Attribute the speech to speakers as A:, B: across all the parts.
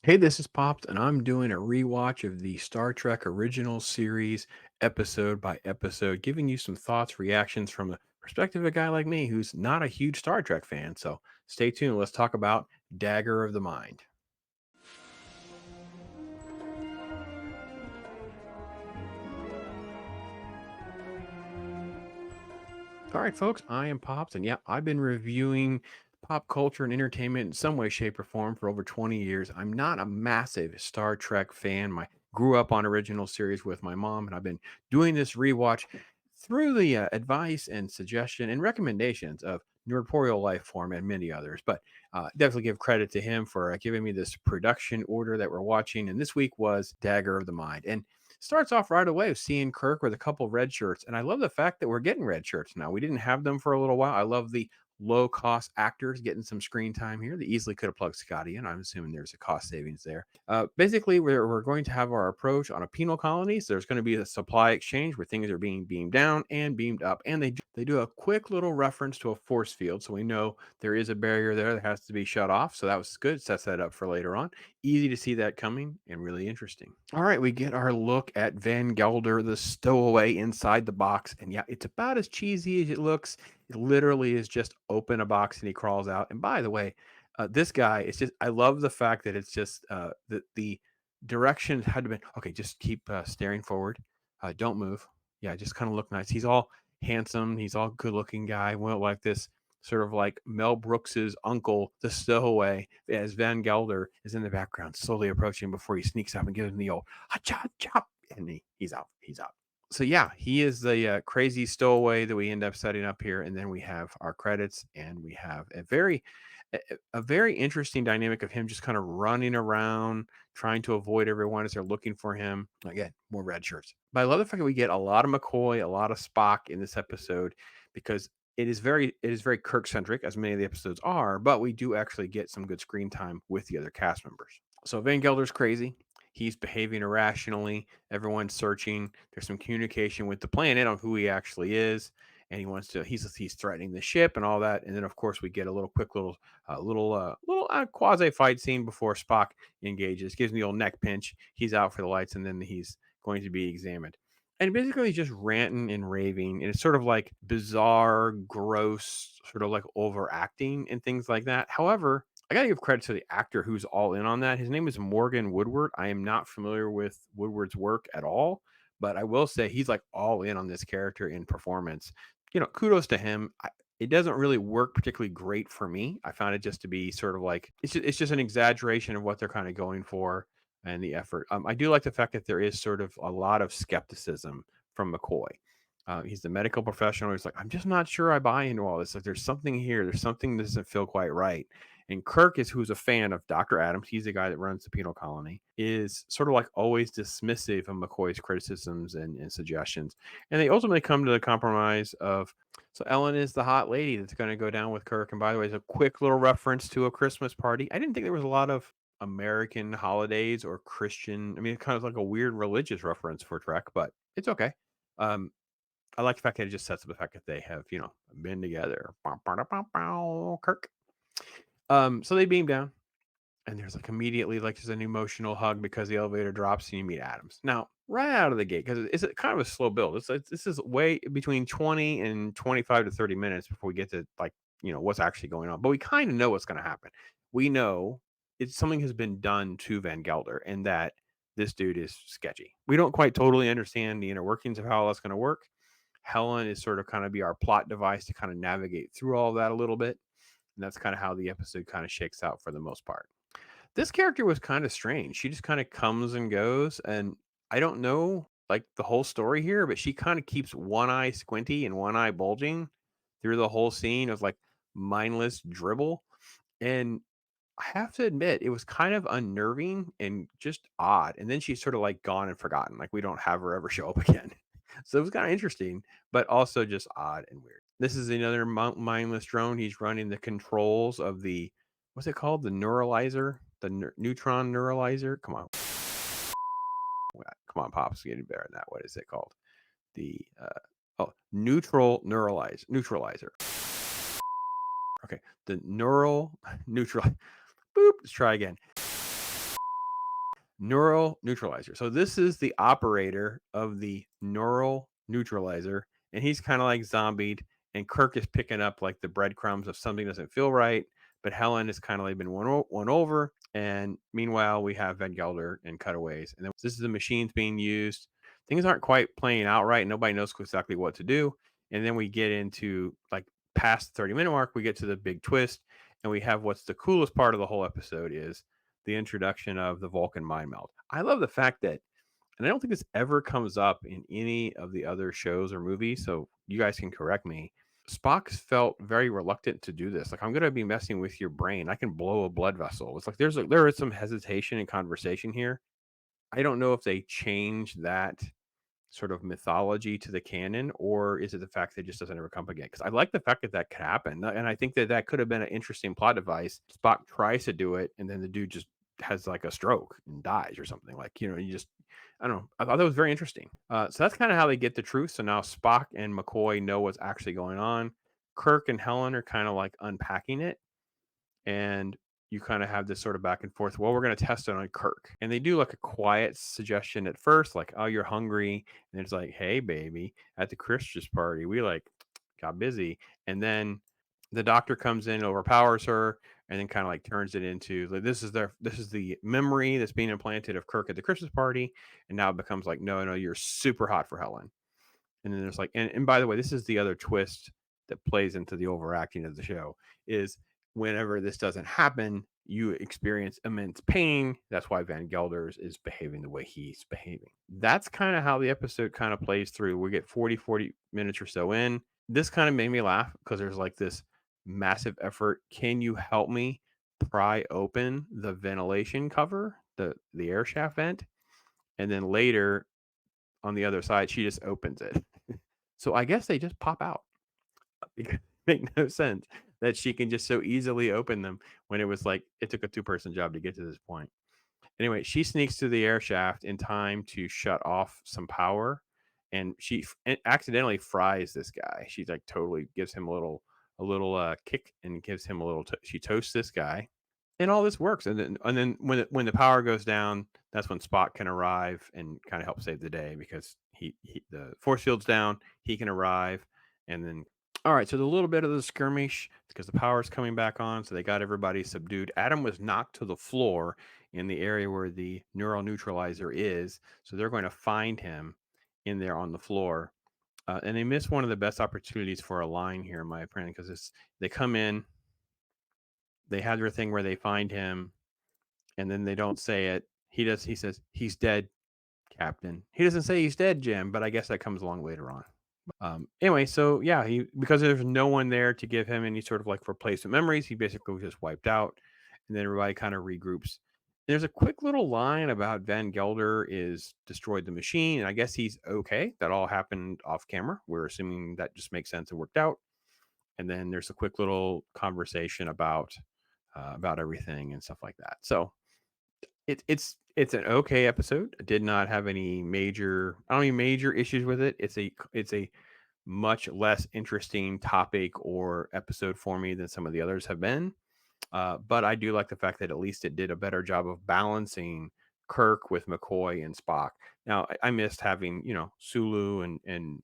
A: Hey, this is Pops, and I'm doing a rewatch of the Star Trek original series, episode by episode, giving you some thoughts, reactions from the perspective of a guy like me who's not a huge Star Trek fan. So stay tuned. Let's talk about Dagger of the Mind. All right, folks, I am Pops, and yeah, I've been reviewing pop culture and entertainment in some way, shape, or form for over 20 years. I'm not a massive Star Trek fan. I grew up on original series with my mom, and I've been doing this rewatch through the advice and suggestion and recommendations of Nerdporeal Lifeform and many others. But definitely give credit to him for giving me this production order that we're watching. And this week was Dagger of the Mind. And starts off right away with seeing Kirk with a couple red shirts. And I love the fact that we're getting red shirts now. We didn't have them for a little while. I love the low cost actors getting some screen time here. They easily could have plugged Scotty in. I'm assuming there's a cost savings there. Basically, we're going to have our approach on a penal colony. So there's going to be a supply exchange where things are being beamed down and beamed up. And they do a quick little reference to a force field. So we know there is a barrier there that has to be shut off. So that was good. Sets that up for later on. Easy to see that coming and really interesting. All right, we get our look at Van Gelder, the stowaway inside the box. And yeah, it's about as cheesy as it looks. It literally is just open a box and he crawls out. And by the way, this guy, it's just, I love the fact that it's just the directions had to be okay, just keep staring forward. Don't move. Yeah, just kind of look nice. He's all handsome. He's all good looking guy. Well, like this sort of like Mel Brooks's uncle, the stowaway, as Van Gelder is in the background, slowly approaching before he sneaks up and gives him the old chop chop, and he's out. He's out. So yeah, he is the crazy stowaway that we end up setting up here, and then we have our credits, and we have a very interesting dynamic of him just kind of running around, trying to avoid everyone as they're looking for him. Again, more red shirts. But I love the fact that we get a lot of McCoy, a lot of Spock in this episode because it is very Kirk centric, as many of the episodes are, but we do actually get some good screen time with the other cast members. So Van Gelder's crazy. He's behaving irrationally. Everyone's searching. There's some communication with the planet on who he actually is, and he wants to. He's threatening the ship and all that. And then of course we get a little quick little quasi fight scene before Spock engages. Gives him the old neck pinch. He's out for the lights, and then he's going to be examined. And basically just ranting and raving. And it's sort of like bizarre, gross, sort of like overacting and things like that. However, I gotta give credit to the actor who's all in on that. His name is Morgan Woodward. I am not familiar with Woodward's work at all, but I will say he's like all in on this character in performance. Kudos to him. It doesn't really work particularly great for me. I found it just to be sort of like it's just an exaggeration of what they're kind of going for and the effort. I do like the fact that there is sort of a lot of skepticism from McCoy. He's the medical professional. He's like, I'm just not sure I buy into all this. Like, there's something here. There's something that doesn't feel quite right. And Kirk is who's a fan of Dr. Adams. He's the guy that runs the penal colony. Is sort of like always dismissive of McCoy's criticisms and suggestions. And they ultimately come to the compromise of so Ellen is the hot lady that's going to go down with Kirk. And by the way, it's a quick little reference to a Christmas party. I didn't think there was a lot of American holidays or Christian. I mean, it's kind of like a weird religious reference for Trek, but it's okay. Um, I like the fact that it just sets up the fact that they have, been together. Kirk. So they beam down, and there's like immediately like there's an emotional hug because the elevator drops and you meet Adams. Now, right out of the gate, because it's kind of a slow build. This is way between 20 and 25 to 30 minutes before we get to like, what's actually going on. But we kind of know what's going to happen. We know it's something has been done to Van Gelder and that this dude is sketchy. We don't quite totally understand the inner workings of how that's going to work. Helen is sort of kind of be our plot device to kind of navigate through all of that a little bit. And that's kind of how the episode kind of shakes out for the most part. This character was kind of strange. She just kind of comes and goes, and I don't know like the whole story here, but she kind of keeps one eye squinty and one eye bulging through the whole scene of like mindless dribble. And I have to admit, it was kind of unnerving and just odd. And then she's sort of like gone and forgotten. Like we don't have her ever show up again. So it was kind of interesting, but also just odd and weird. This is another mindless drone. He's running the controls of the what's it called? The neuralizer, the neutron neuralizer. Come on, Pops, getting better than that. What is it called? The neutralizer. Okay, the neural neutral. Boop. Let's try again. Neural neutralizer. So this is the operator of the neural neutralizer, and he's kind of like zombied. And Kirk is picking up like the breadcrumbs of something doesn't feel right. But Helen has kind of like been won over. And meanwhile, we have Van Gelder and cutaways. And then this is the machines being used. Things aren't quite playing out right. Nobody knows exactly what to do. And then we get into like past the 30-minute mark, we get to the big twist. And we have what's the coolest part of the whole episode is the introduction of the Vulcan mind meld. I love the fact that, and I don't think this ever comes up in any of the other shows or movies, so you guys can correct me. Spock's felt very reluctant to do this. Like, I'm going to be messing with your brain. I can blow a blood vessel. It's like there is some hesitation and conversation here. I don't know if they changed that sort of mythology to the canon, or is it the fact that it just doesn't ever come again? Because I like the fact that that could happen, and I think that that could have been an interesting plot device. Spock tries to do it, and then the dude just has like a stroke and dies or something. Like, you just, I don't know. I thought that was very interesting. So that's kind of how they get the truth. So now Spock and McCoy know what's actually going on. Kirk and Helen are kind of like unpacking it, and you kind of have this sort of back and forth. Well, we're going to test it on Kirk. And they do like a quiet suggestion at first, like, oh, you're hungry. And it's like, hey, baby, at the Christmas party, we like got busy. And then the doctor comes in, overpowers her, and then kind of like turns it into like, this is the memory that's being implanted of Kirk at the Christmas party. And now it becomes like, no, no, you're super hot for Helen. And then there's like, and by the way, this is the other twist that plays into the overacting of the show is whenever this doesn't happen, you experience immense pain. That's why Van Gelders is behaving the way he's behaving. That's kind of how the episode kind of plays through. We get 40 minutes or so in. This kind of made me laugh because there's like this massive effort. Can you help me pry open the ventilation cover, the air shaft vent? And then later on the other side, she just opens it. So I guess they just pop out. It make no sense that she can just so easily open them when it was like it took a two-person job to get to this point. Anyway, she sneaks to the air shaft in time to shut off some power, and accidentally fries this guy. She like totally gives him a little kick and gives him a little. She toasts this guy, and all this works. And then when the power goes down, that's when Spock can arrive and kind of help save the day because he the force field's down. He can arrive, and then all right. So the little bit of the skirmish because the power's coming back on, so they got everybody subdued. Adam was knocked to the floor in the area where the neural neutralizer is, so they're going to find him in there on the floor. And they miss one of the best opportunities for a line here, in my opinion, because they come in, they have their thing where they find him, and then they don't say it. He says he's dead, Captain. He doesn't say he's dead, Jim, but I guess that comes along later on. Anyway, so yeah, because there's no one there to give him any sort of like replacement memories, he basically was just wiped out, and then everybody kind of regroups. There's a quick little line about Van Gelder is destroyed the machine, and I guess he's okay. That all happened off camera. We're assuming that just makes sense and worked out. And then there's a quick little conversation about everything and stuff like that. So it's an okay episode. It did not have any major issues with it. It's a much less interesting topic or episode for me than some of the others have been. But I do like the fact that at least it did a better job of balancing Kirk with McCoy and Spock. Now I missed having Sulu and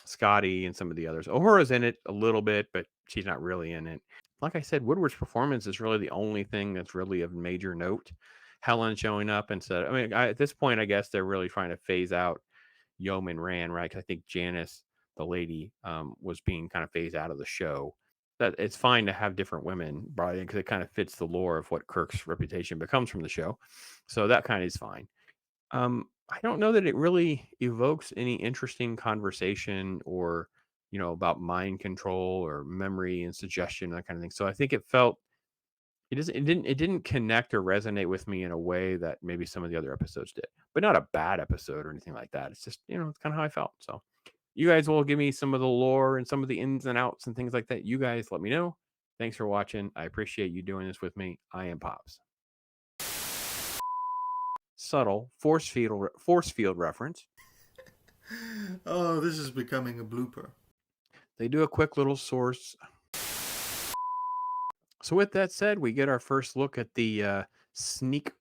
A: Scotty and some of the others. Uhura's in it a little bit, but she's not really in it. Like I said, Woodward's performance is really the only thing that's really of major note. Helen showing up and said, I mean, at this point, I guess they're really trying to phase out Yeoman Rand, right? Because I think Janice, the lady, was being kind of phased out of the show. That it's fine to have different women brought in because it kind of fits the lore of what Kirk's reputation becomes from the show. So that kind of is fine. I don't know that it really evokes any interesting conversation or about mind control or memory and suggestion, that kind of thing. So I think it didn't connect or resonate with me in a way that maybe some of the other episodes did, but not a bad episode or anything like that. It's just it's kind of how I felt. So you guys will give me some of the lore and some of the ins and outs and things like that. You guys let me know. Thanks for watching. I appreciate you doing this with me. I am Pops. Subtle force field reference.
B: Oh, this is becoming a blooper.
A: They do a quick little source. So with that said, we get our first look at the sneak